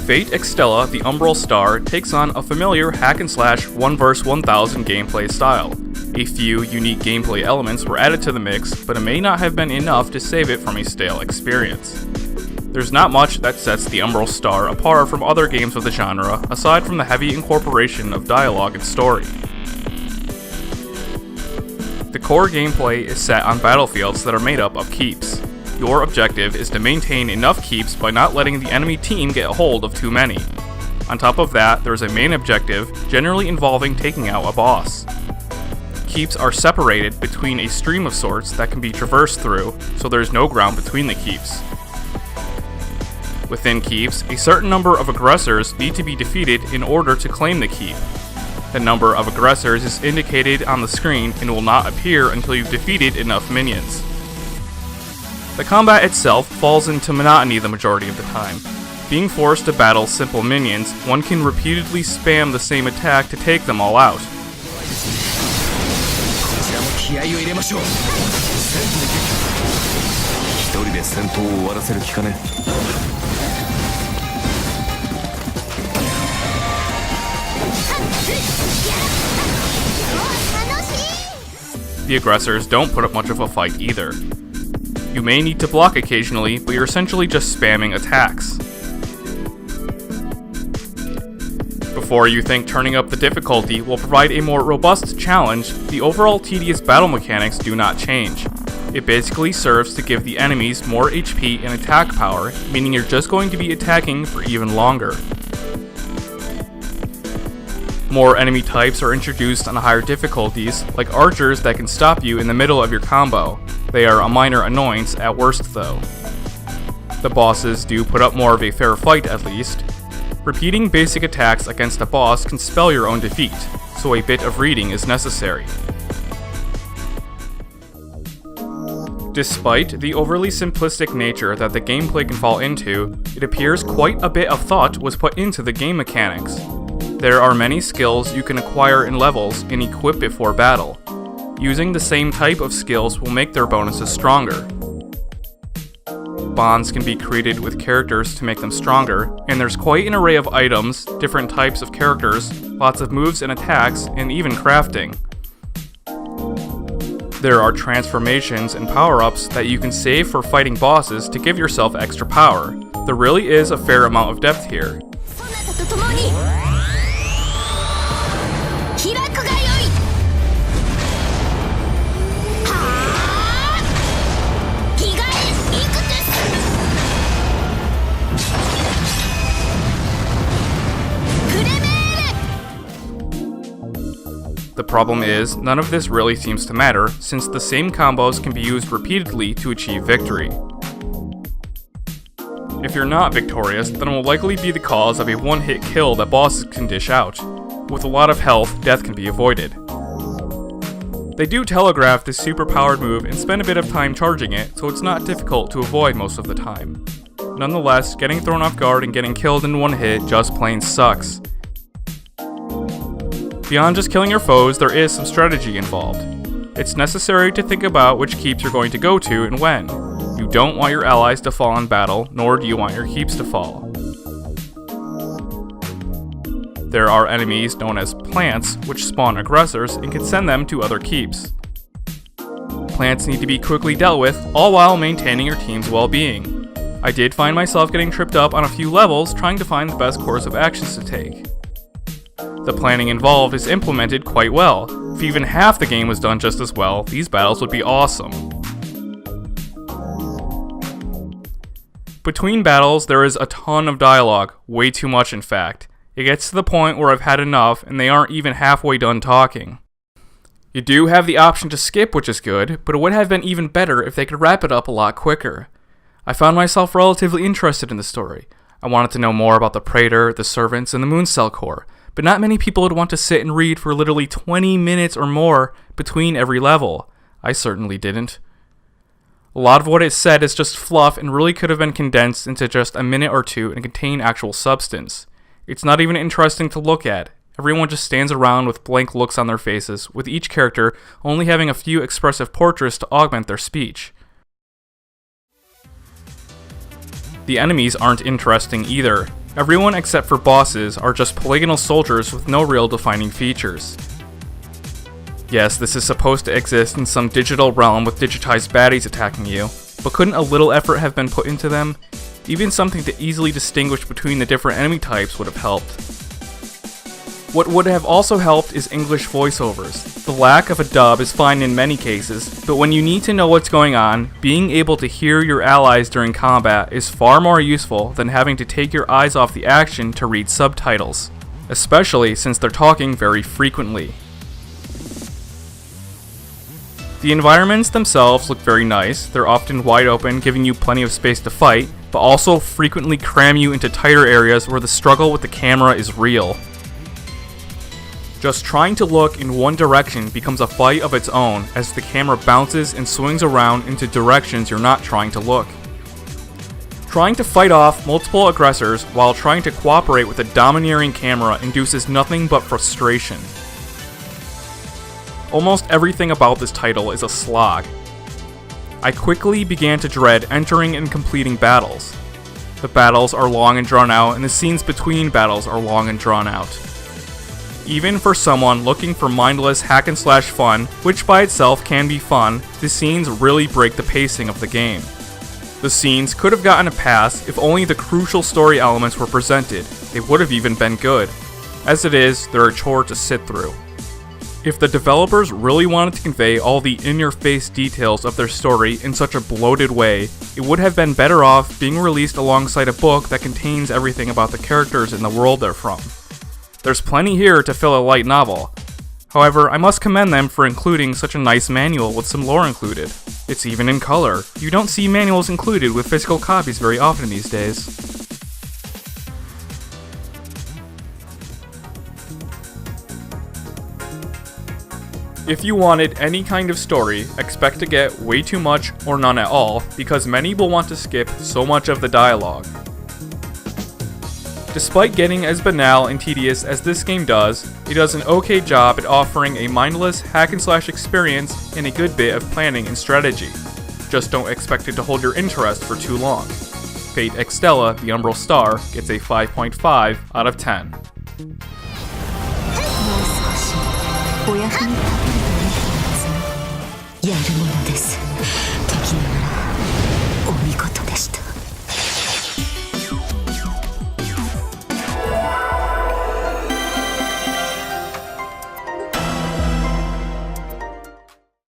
Fate EXTELLA, the Umbral star, takes on a familiar hack-and-slash 1 vs 1000 gameplay style. A few unique gameplay elements were added to the mix, but it may not have been enough to save it from a stale experience. There's not much that sets the Umbral star apart from other games of the genre, aside from the heavy incorporation of dialogue and story. The core gameplay is set on battlefields that are made up of keeps. Your objective is to maintain enough keeps by not letting the enemy team get a hold of too many. On top of that, there is a main objective, generally involving taking out a boss. Keeps are separated between a stream of sorts that can be traversed through, so there is no ground between the keeps. Within keeps, a certain number of aggressors need to be defeated in order to claim the keep. The number of aggressors is indicated on the screen and will not appear until you've defeated enough minions. The combat itself falls into monotony the majority of the time. Being forced to battle simple minions, one can repeatedly spam the same attack to take them all out. The aggressors don't put up much of a fight either. You may need to block occasionally, but you're essentially just spamming attacks. Before you think turning up the difficulty will provide a more robust challenge, the overall tedious battle mechanics do not change. It basically serves to give the enemies more HP and attack power, meaning you're just going to be attacking for even longer. More enemy types are introduced on higher difficulties, like archers that can stop you in the middle of your combo. They are a minor annoyance at worst though. The bosses do put up more of a fair fight at least. Repeating basic attacks against a boss can spell your own defeat, so a bit of reading is necessary. Despite the overly simplistic nature that the gameplay can fall into, it appears quite a bit of thought was put into the game mechanics. There are many skills you can acquire in levels and equip before battle. Using the same type of skills will make their bonuses stronger. Bonds can be created with characters to make them stronger, and there's quite an array of items, different types of characters, lots of moves and attacks, and even crafting. There are transformations and power-ups that you can save for fighting bosses to give yourself extra power. There really is a fair amount of depth here. The problem is, none of this really seems to matter, since the same combos can be used repeatedly to achieve victory. If you're not victorious, then it will likely be the cause of a one-hit kill that bosses can dish out. With a lot of health, death can be avoided. They do telegraph this super-powered move and spend a bit of time charging it, so it's not difficult to avoid most of the time. Nonetheless, getting thrown off guard and getting killed in one hit just plain sucks. Beyond just killing your foes, there is some strategy involved. It's necessary to think about which keeps you're going to go to and when. You don't want your allies to fall in battle, nor do you want your keeps to fall. There are enemies known as plants, which spawn aggressors and can send them to other keeps. Plants need to be quickly dealt with, all while maintaining your team's well-being. I did find myself getting tripped up on a few levels trying to find the best course of actions to take. The planning involved is implemented quite well. If even half the game was done just as well, these battles would be awesome. Between battles, there is a ton of dialogue, way too much in fact. It gets to the point where I've had enough and they aren't even halfway done talking. You do have the option to skip, which is good, but it would have been even better if they could wrap it up a lot quicker. I found myself relatively interested in the story. I wanted to know more about the Praetor, the Servants, and the Mooncell Corps, but not many people would want to sit and read for literally 20 minutes or more between every level. I certainly didn't. A lot of what is said is just fluff and really could have been condensed into just a minute or two and contain actual substance. It's not even interesting to look at. Everyone just stands around with blank looks on their faces, with each character only having a few expressive portraits to augment their speech. The enemies aren't interesting either. Everyone except for bosses are just polygonal soldiers with no real defining features. Yes, this is supposed to exist in some digital realm with digitized baddies attacking you, but couldn't a little effort have been put into them? Even something to easily distinguish between the different enemy types would have helped. What would have also helped is English voiceovers. The lack of a dub is fine in many cases, but when you need to know what's going on, being able to hear your allies during combat is far more useful than having to take your eyes off the action to read subtitles, especially since they're talking very frequently. The environments themselves look very nice. They're often wide open, giving you plenty of space to fight, but also frequently cram you into tighter areas where the struggle with the camera is real. Just trying to look in one direction becomes a fight of its own as the camera bounces and swings around into directions you're not trying to look. Trying to fight off multiple aggressors while trying to cooperate with a domineering camera induces nothing but frustration. Almost everything about this title is a slog. I quickly began to dread entering and completing battles. The battles are long and drawn out, and the scenes between battles are long and drawn out. Even for someone looking for mindless hack and slash fun, which by itself can be fun, the scenes really break the pacing of the game. The scenes could have gotten a pass if only the crucial story elements were presented. They would have even been good. As it is, they're a chore to sit through. If the developers really wanted to convey all the in-your-face details of their story in such a bloated way, it would have been better off being released alongside a book that contains everything about the characters in the world they're from. There's plenty here to fill a light novel. However, I must commend them for including such a nice manual with some lore included. It's even in color. You don't see manuals included with physical copies very often these days. If you wanted any kind of story, expect to get way too much or none at all, because many will want to skip so much of the dialogue. Despite getting as banal and tedious as this game does, it does an okay job at offering a mindless hack and slash experience and a good bit of planning and strategy. Just don't expect it to hold your interest for too long. Fate EXTELLA, the Umbral star, gets a 5.5 out of 10. お役に立てるといいはず。やるものです。